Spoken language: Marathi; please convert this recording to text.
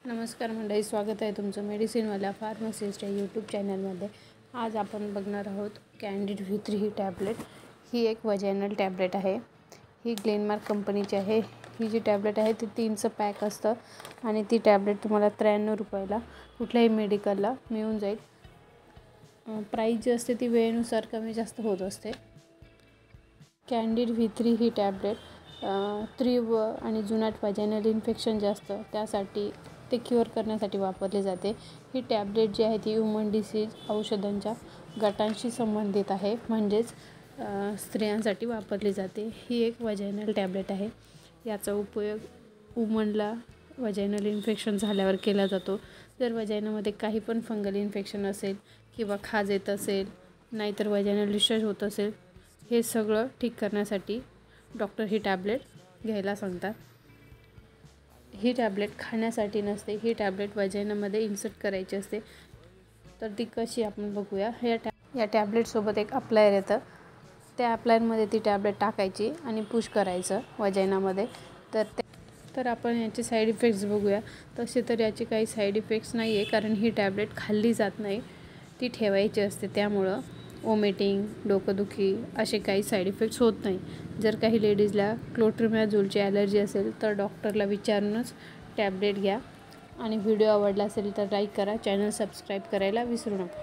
नमस्कार मंडळी, स्वागत आहे तुमचं मेडिसिनवाल्या फार्मसिस्टच्या यूट्यूब चॅनलमध्ये। आज आपण बघणार आहोत कॅन्डिड V3 ही टॅबलेट। ही एक वजायनल टॅबलेट आहे। ही ग्लेनमार्क कंपनीची आहे। ही जी टॅबलेट आहे ती 3चं पॅक असतं आणि ती टॅबलेट तुम्हाला 93 रुपयाला कुठल्याही मेडिकलला मिळून जाईल। प्राइस जी असते ती वेळेनुसार कमी जास्त होत असते। कॅन्डिड V3 ही टॅबलेट तीव्र आणि जुनाट वजायनल इन्फेक्शन जास्त त्यासाठी ते क्युअर करण्यासाठी वापरली जाते। ही टॅबलेट जी आहे ती ह्यूमन डिसीज औषधांच्या गटांशी संबंधित आहे, म्हणजेच स्त्रियांसाठी वापरली जाते। ही एक वजायनल टॅबलेट आहे। याचा उपयोग वुमनला वजायनल इन्फेक्शन झाल्यावर केला जातो। जर वजायनामध्ये काही पण फंगल इन्फेक्शन असेल किंवा खाज येत असेल, नाहीतर वजायनल डिस्चार्ज होत असेल, हे सगळं ठीक करण्यासाठी डॉक्टर ही टॅबलेट घ्यायला सांगतात। ही टॅबलेट खाण्यासाठी नसते, ही टॅबलेट वजायनामध्ये इन्सर्ट करायची असते। तर ती कशी आपण बघूया। या टॅबलेटसोबत एक अप्लायर येतं, त्या अप्लायरमध्ये ती टॅबलेट टाकायची आणि पुश करायचं वजायनामध्ये। तर आपण याचे साईड इफेक्ट्स बघूया। तसे तर याचे काही साईड इफेक्ट्स नाही आहे, कारण ही टॅबलेट खाल्ली जात नाही, ती ठेवायची असते। त्यामुळं वॉमिटिंग, डोकंदुखी असे काही साईड इफेक्ट्स होत नाही। जर काही लेडीजला क्लोट्रिमॅझोलची ॲलर्जी असेल तर डॉक्टरला विचारूनच टॅबलेट घ्या। आणि व्हिडिओ आवडला असेल तर लाईक करा, चॅनल सबस्क्राईब करायला विसरू नका।